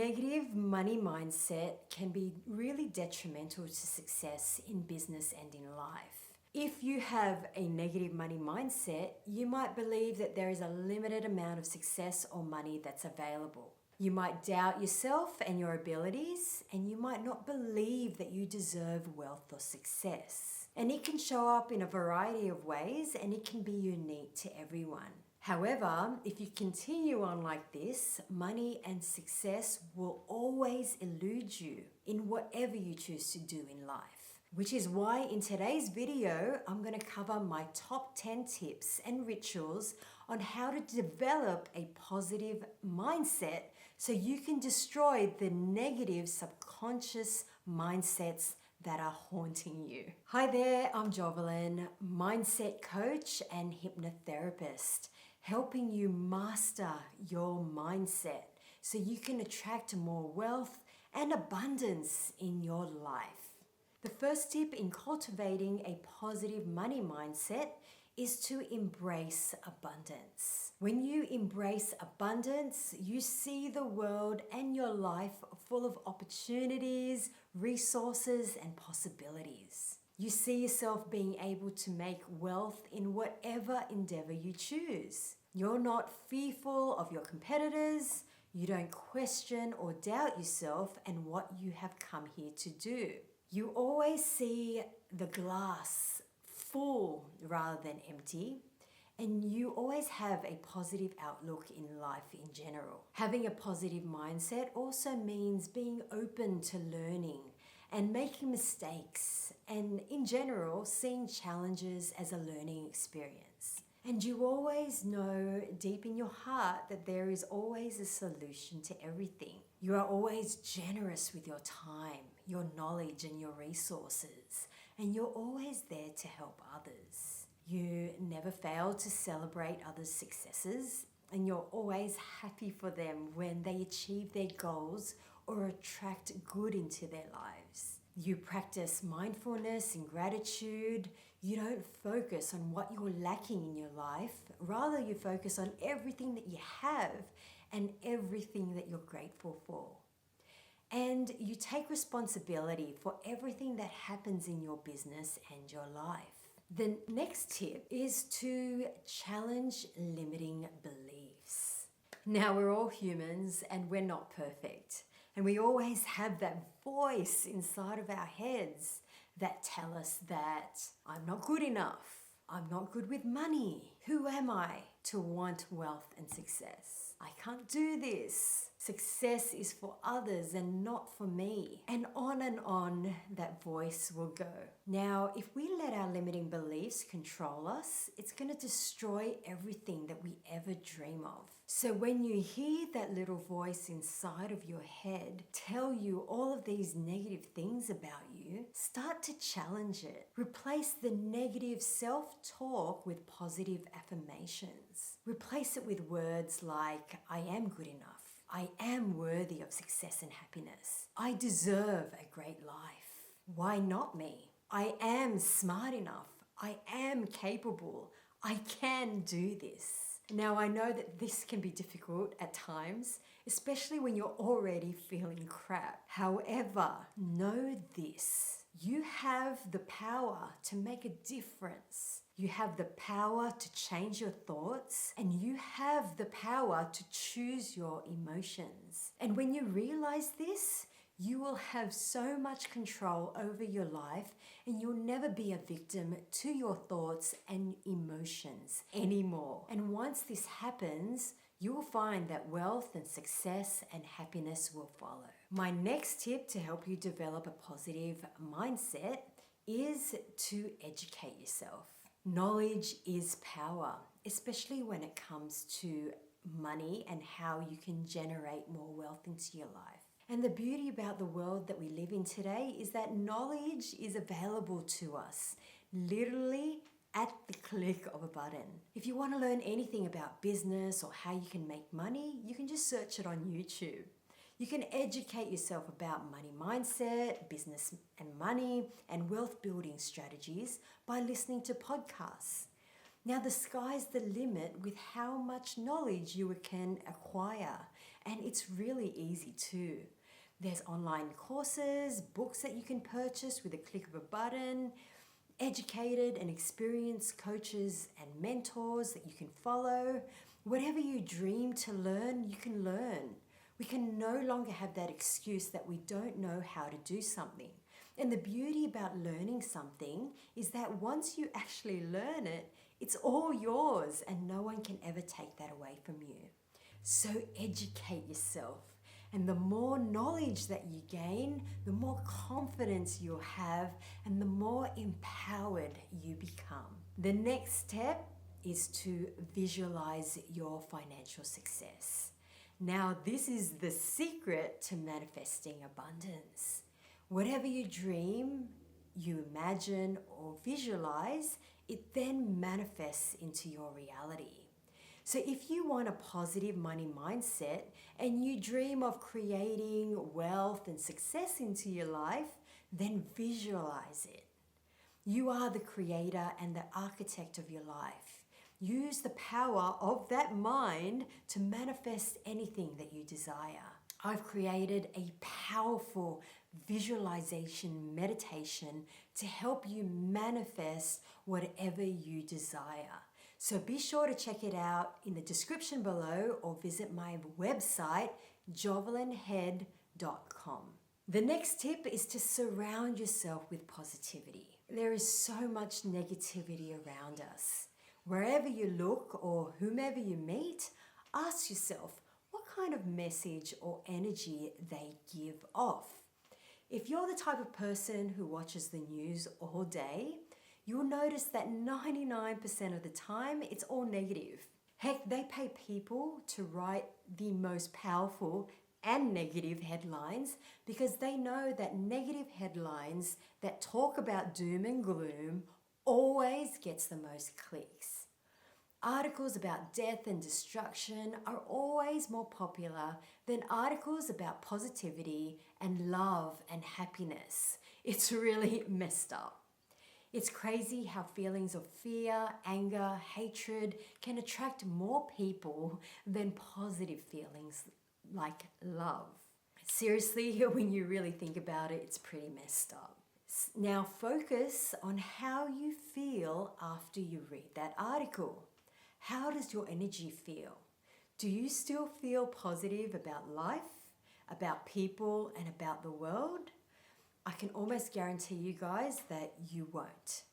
negative money mindset can be really detrimental to success in business and in life. If you have a negative money mindset, you might believe that there is a limited amount of success or money that's available. You might doubt yourself and your abilities, and you might not believe that you deserve wealth or success. And it can show up in a variety of ways, and it can be unique to everyone. However, if you continue on like this, money and success will always elude you in whatever you choose to do in life. Which is why in today's video, I'm going to cover my top 10 tips and rituals on how to develop a positive mindset so you can destroy the negative subconscious mindsets that are haunting you. Hi there, I'm Jovelyn, mindset coach and hypnotherapist, helping you master your mindset so you can attract more wealth and abundance in your life. The first tip in cultivating a positive money mindset is to embrace abundance. When you embrace abundance, you see the world and your life full of opportunities, resources, and possibilities. You see yourself being able to make wealth in whatever endeavor you choose. You're not fearful of your competitors. You don't question or doubt yourself and what you have come here to do. You always see the glass full rather than empty, and you always have a positive outlook in life in general. Having a positive mindset also means being open to learning and making mistakes, and in general, seeing challenges as a learning experience. And you always know deep in your heart that there is always a solution to everything. You are always generous with your time, your knowledge, and your resources, and you're always there to help others. You never fail to celebrate others' successes, and you're always happy for them when they achieve their goals or attract good into their lives. You practice mindfulness and gratitude. You don't focus on what you're lacking in your life. Rather, you focus on everything that you have and everything that you're grateful for. And you take responsibility for everything that happens in your business and your life. The next tip is to challenge limiting beliefs. Now, we're all humans and we're not perfect. And we always have that voice inside of our heads that tell us that I'm not good enough. I'm not good with money. Who am I to want wealth and success? I can't do this. Success is for others and not for me. And on that voice will go. Now, if we let our limiting beliefs control us, it's going to destroy everything that we ever dream of. So when you hear that little voice inside of your head tell you all of these negative things about you, start to challenge it. Replace the negative self-talk with positive affirmations. Replace it with words like, I am good enough. I am worthy of success and happiness. I deserve a great life. Why not me? I am smart enough. I am capable. I can do this. Now, I know that this can be difficult at times, especially when you're already feeling crap. However, know this. You have the power to make a difference. You have the power to change your thoughts, and you have the power to choose your emotions. And when you realize this, you will have so much control over your life, and you'll never be a victim to your thoughts and emotions anymore. And once this happens, you will find that wealth and success and happiness will follow. My next tip to help you develop a positive mindset is to educate yourself. Knowledge is power, especially when it comes to money and how you can generate more wealth into your life. And the beauty about the world that we live in today is that knowledge is available to us, literally at the click of a button. If you want to learn anything about business or how you can make money, you can just search it on YouTube. You can educate yourself about money mindset, business and money, and wealth building strategies by listening to podcasts. Now, the sky's the limit with how much knowledge you can acquire, and it's really easy too. There's online courses, books that you can purchase with a click of a button, educated and experienced coaches and mentors that you can follow. Whatever you dream to learn, you can learn. We can no longer have that excuse that we don't know how to do something. And the beauty about learning something is that once you actually learn it, it's all yours and no one can ever take that away from you. So educate yourself. And the more knowledge that you gain, the more confidence you'll have and the more empowered you become. The next step is to visualize your financial success. Now, this is the secret to manifesting abundance. Whatever you dream, you imagine or visualize, it then manifests into your reality. So if you want a positive money mindset and you dream of creating wealth and success into your life, then visualize it. You are the creator and the architect of your life. Use the power of that mind to manifest anything that you desire. I've created a powerful visualization meditation to help you manifest whatever you desire. So be sure to check it out in the description below or visit my website, jovelinhead.com. The next tip is to surround yourself with positivity. There is so much negativity around us. Wherever you look or whomever you meet, ask yourself what kind of message or energy they give off. If you're the type of person who watches the news all day, you'll notice that 99% of the time it's all negative. Heck, they pay people to write the most powerful and negative headlines because they know that negative headlines that talk about doom and gloom always gets the most clicks. Articles about death and destruction are always more popular than articles about positivity and love and happiness. It's really messed up. It's crazy how feelings of fear, anger, hatred can attract more people than positive feelings like love. Seriously, when you really think about it, it's pretty messed up. Now focus on how you feel after you read that article. How does your energy feel? Do you still feel positive about life, about people, and about the world? I can almost guarantee you guys that you won't.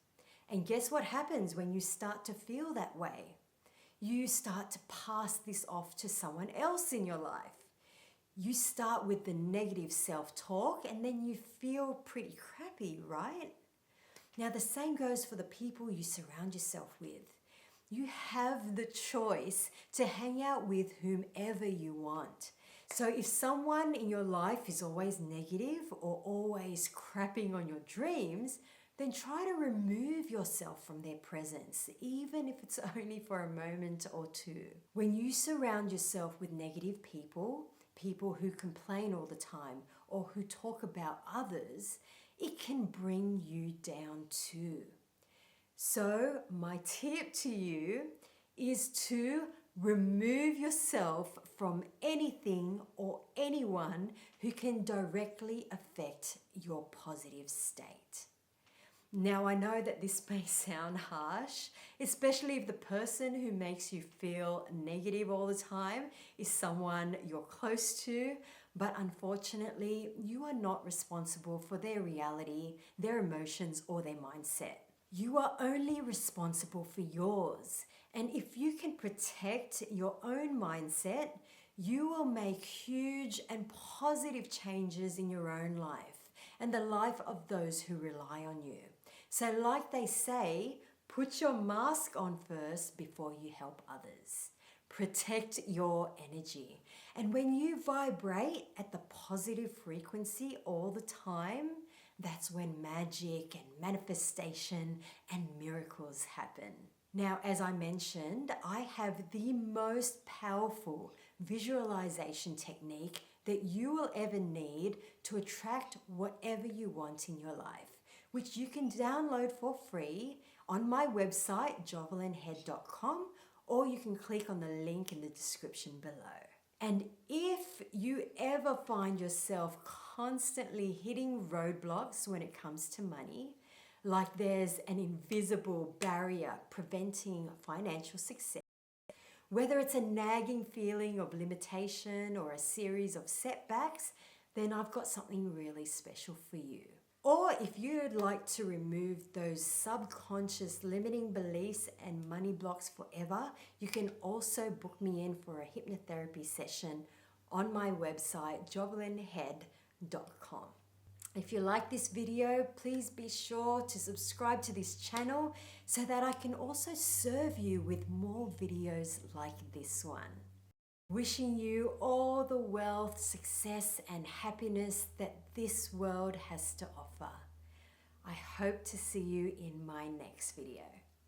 And guess what happens when you start to feel that way? You start to pass this off to someone else in your life. You start with the negative self-talk and then you feel pretty crappy, right? Now the same goes for the people you surround yourself with. You have the choice to hang out with whomever you want. So if someone in your life is always negative or always crapping on your dreams, then try to remove yourself from their presence, even if it's only for a moment or two. When you surround yourself with negative people, people who complain all the time or who talk about others, it can bring you down too. So my tip to you is to remove yourself from anything or anyone who can directly affect your positive state. Now I know that this may sound harsh, especially if the person who makes you feel negative all the time is someone you're close to, but unfortunately you are not responsible for their reality, their emotions, or their mindset. You are only responsible for yours. And if you can protect your own mindset, you will make huge and positive changes in your own life and the life of those who rely on you. So like they say, put your mask on first before you help others. Protect your energy. And when you vibrate at the positive frequency all the time, that's when magic and manifestation and miracles happen. Now, as I mentioned, I have the most powerful visualization technique that you will ever need to attract whatever you want in your life, which you can download for free on my website, jovelinhead.com, or you can click on the link in the description below. And if you ever find yourself constantly hitting roadblocks when it comes to money, like there's an invisible barrier preventing financial success, whether it's a nagging feeling of limitation or a series of setbacks, then I've got something really special for you. Or if you'd like to remove those subconscious limiting beliefs and money blocks forever, you can also book me in for a hypnotherapy session on my website, jovelinhead.com. If you like this video, please be sure to subscribe to this channel so that I can also serve you with more videos like this one. Wishing you all the wealth, success, and happiness that this world has to offer. I hope to see you in my next video.